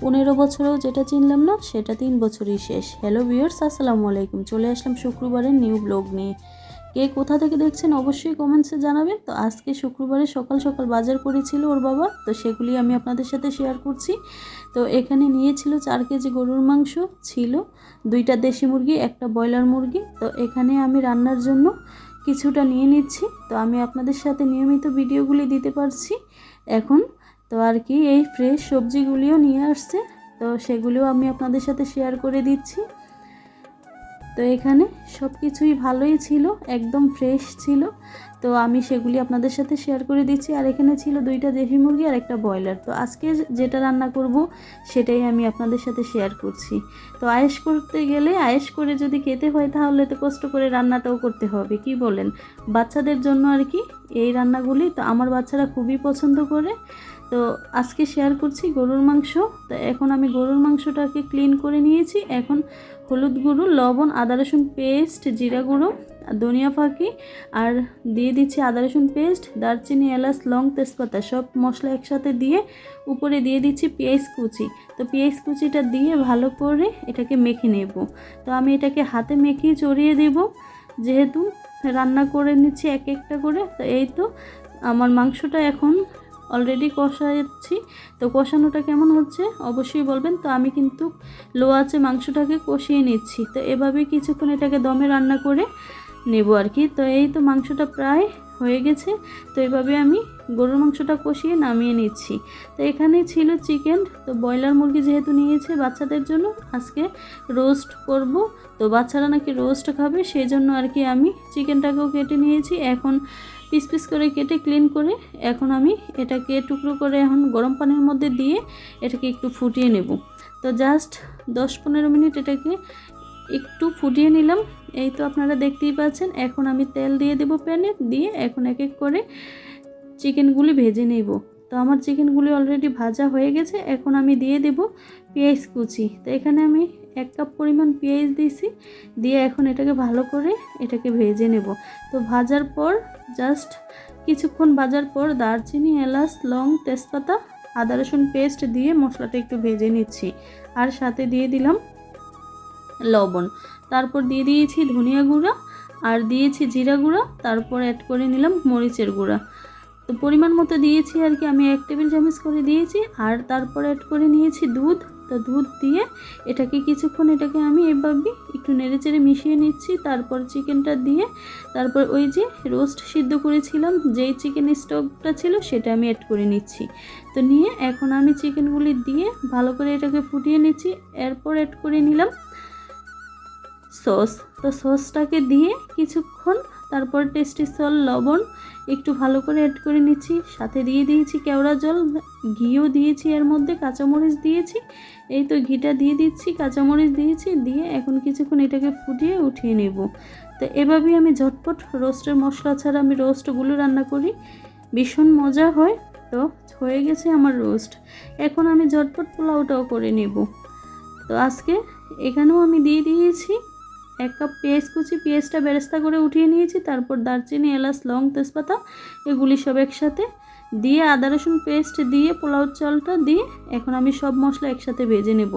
15 বছরেও যেটা চিনলাম না সেটা 3 বছরই শেষ। হ্যালো ভিউয়ার্স, আসসালামু আলাইকুম। চলে আসলাম শুক্রবারের নিউ ব্লগ নিয়ে। কে কোথা থেকে দেখছেন অবশ্যই কমেন্টসে জানাবেন। তো আজকে শুক্রবারে সকাল সকাল বাজার করেছিল ওর বাবা, তো সেগুলি আমি আপনাদের সাথে শেয়ার করছি। তো এখানে নিয়েছিল 4 কেজি গরুর মাংস, ছিল 2টা দেশি মুরগি, একটা ব্রয়লার মুরগি। তো এখানে আমি রান্নার জন্য কিছুটা নিয়ে নিচ্ছি। তো আমি আপনাদের সাথে নিয়মিত ভিডিওগুলি দিতে পারছি এখন। তো আর কি এই ফ্রেশ সবজিগুলিও নিয়ে আসছে, তো সেগুলিও আমি আপনাদের সাথে শেয়ার করে দিচ্ছি। তো এখানে সব কিছুই ভালোই ছিল, একদম ফ্রেশ ছিল, তো আমি সেগুলি আপনাদের সাথে শেয়ার করে দিচ্ছি। আর এখানে ছিল 2টা দেশি মুরগি আর একটা ব্রয়লার। তো আজকে যেটা রান্না করব সেটাই আমি আপনাদের সাথে শেয়ার করছি। তো আয়েশ করতে গেলে আয়েশ করে যদি খেতে হয় তাহলে তো কষ্ট করে রান্নাটাও করতে হবে, কি বলেন? বাচ্চাদের জন্য আর কি এই রান্নাগুলি, তো আমার বাচ্চারা খুবই পছন্দ করে। তো আজকে শেয়ার করছি গরুর মাংস। তো এখন আমি গরুর মাংসটাকে ক্লিন করে নিয়েছি। এখন হলুদ গুঁড়ো, লবণ, আদা রসুন পেস্ট, জিরা গুঁড়ো, ধনিয়া ফাঁকি, আর দিয়ে দিচ্ছি আদা রসুন পেস্ট, দারচিনি, এলাচ, লং, তেজপাতা সব মশলা একসাথে দিয়ে উপরে দিয়ে দিচ্ছি পেঁয়াজ কুচি। তো পেঁয়াজ কুচিটা দিয়ে ভালো করে এটাকে মেখে নেব। তো আমি এটাকে হাতে মেখে চড়িয়ে দেব, যেহেতু রান্না করে নিচ্ছি এক একটা করে। তো এই তো আমার মাংসটা এখন অলরেডি কষাচ্ছি। তো কষানোটা কেমন হচ্ছে অবশ্যই বলবেন। তো আমি কিন্তু লো আঁচে মাংসটাকে কষিয়ে নিচ্ছি। তো এভাবে কিছুক্ষণ এটাকে দমে রান্না করে নেব আর কি। তো এই তো মাংসটা প্রায় হয়ে গেছে। তো এইভাবে আমি গরুর মাংসটা কষিয়ে নামিয়ে নিচ্ছি। তো এখানে ছিল চিকেন। তো ব্রয়লার মুরগি যেহেতু নিয়েছে বাচ্চাদের জন্য, আজকে রোস্ট করব। তো বাচ্চারা নাকি রোস্ট খাবে, সেই জন্য আর কি আমি চিকেনটাকেও কেটে নিয়েছি। এখন পিস পিস করে কেটে ক্লিন করে এখন আমি এটাকে টুকরো করে এখন গরম পানির মধ্যে দিয়ে এটাকে একটু ফুটিয়ে নেব। তো জাস্ট 10-15 মিনিট এটাকে একটু ফুটিয়ে নিলাম। এই তো আপনারা দেখতেই পাচ্ছেন। এখন আমি তেল দিয়ে দেব প্যানে, দিয়ে এখন এক এক করে চিকেনগুলি ভেজে নেব। তো আমার চিকেনগুলি অলরেডি ভাজা হয়ে গেছে। এখন আমি দিয়ে দেব পেঁয়াজ কুচি। তো এখানে আমি 1 কাপ পরিমাণ পেঁয়াজ দিয়েছি, দিয়ে এখন এটাকে ভালো করে এটাকে ভেজে নেব। তো ভাজার পর জাস্ট কিছুক্ষণ ভাজার পর দারচিনি, এলাচ, লং, তেজপাতা, আদা রসুন পেস্ট দিয়ে মশলাটা একটু ভেজে নিচ্ছি। আর সাথে দিয়ে দিলাম লবণ, তারপর দিয়ে দিয়েছি ধনিয়া গুঁড়া, আর দিয়েছি জিরা গুঁড়া, তারপর অ্যাড করে নিলাম মরিচের গুঁড়া। তো পরিমাণ মতো দিয়েছি আর কি, আমি 1 টেবিল চামচ করে দিয়েছি। আর তারপর অ্যাড করে নিয়েছি দুধ। তো দুধ দিয়ে এটাকে কিছুক্ষণ এটাকে আমি এভাবে একটু নেড়েচেড়ে মিশিয়ে নিচ্ছি। তারপর চিকেনটা দিয়ে তারপর ওই যে রোস্ট সিদ্ধ করেছিলাম যেই চিকেন স্টকটা ছিল সেটা আমি অ্যাড করে নিচ্ছি। তো নিয়ে এখন আমি চিকেনগুলি দিয়ে ভালো করে এটাকে ফুটিয়ে নিচ্ছি। এরপর অ্যাড করে নিলাম সস। তো সসটাকে দিয়ে কিছুক্ষণ তারপর টেস্টি সল্ট, লবণ একটু ভালো করে অ্যাড করে নিচ্ছি। সাথে দিয়ে দিয়েছি কেওড়া জল, ঘিও দিয়েছি, এর মধ্যে কাঁচামরিচ দিয়েছি। এই তো ঘিটা দিয়ে দিচ্ছি, কাঁচামরিচ দিয়েছি, দিয়ে এখন কিছুক্ষণ এটাকে ফুটিয়ে উঠিয়ে নেব। তো এভাবেই আমি ঝটপট রোস্টের মশলা ছাড়া আমি রোস্টগুলো রান্না করি, ভীষণ মজা হয়। তো হয়ে গেছে আমার রোস্ট। এখন আমি ঝটপট পোলাওটাও করে নেব। তো আজকে এখানেও আমি দিয়ে দিয়েছি 1 কাপ পেঁয়াজ কুচি। পেঁয়াজটা বেরেস্তা করে উঠিয়ে নিয়েছি। তারপর দারচিনি, এলাচ, লং, তেজপাতা এগুলি সব একসাথে দিয়ে আদা রসুন পেস্ট দিয়ে পোলাও চালটা দিয়ে এখন আমি সব মশলা একসাথে ভেজে নেব।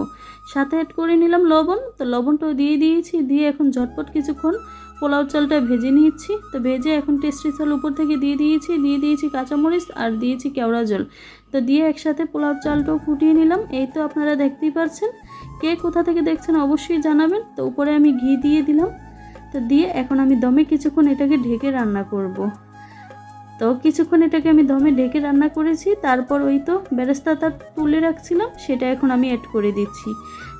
সাথে অ্যাড করে নিলাম লবণ। তো লবণটাও দিয়ে দিয়েছি, দিয়ে এখন ঝটপট কিছুক্ষণ পোলাও চালটা ভেজে নিচ্ছি। তো ভেজে এখন টেস্টি চাল উপর থেকে দিয়ে দিয়েছি কাঁচামরিচ, আর দিয়েছি কেওড়া জল। তো দিয়ে একসাথে পোলাও চালটাও ফুটিয়ে নিলাম। এই তো আপনারা দেখতেই পাচ্ছেন। কে কোথা থেকে দেখছেন অবশ্যই জানাবেন। তো উপরে আমি ঘি দিয়ে দিলাম। তো দিয়ে এখন আমি দমে কিছুক্ষণ এটাকে ঢেকে রান্না করব। তো কিছুক্ষণ এটাকে আমি দমে ঢেকে রান্না করেছি। তারপর ওই তো বেরেস্তাটা তুলে রাখছিলাম সেটা এখন আমি অ্যাড করে দিচ্ছি।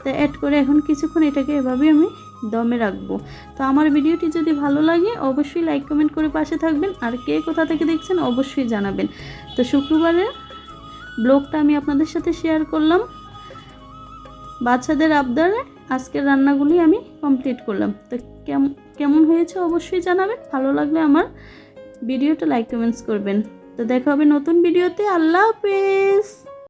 তো অ্যাড করে এখন কিছুক্ষণ এটাকে এভাবে আমি দমে রাখবো। তো আমার ভিডিওটি যদি ভালো লাগে অবশ্যই লাইক কমেন্ট করে পাশে থাকবেন। আর কে কোথা থেকে দেখছেন অবশ্যই জানাবেন। তো শুক্রবারের ব্লগটা আমি আপনাদের সাথে শেয়ার করলাম। বাচ্চাদের আবদারে আজকের রান্নাগুলি আমি কমপ্লিট করলাম। তো কেমন হয়েছে অবশ্যই জানাবেন। ভালো লাগলে আমার ভিডিওটা লাইক কমেন্টস করবেন। তো দেখা হবে নতুন ভিডিওতে। আল্লাহ হাফেজ।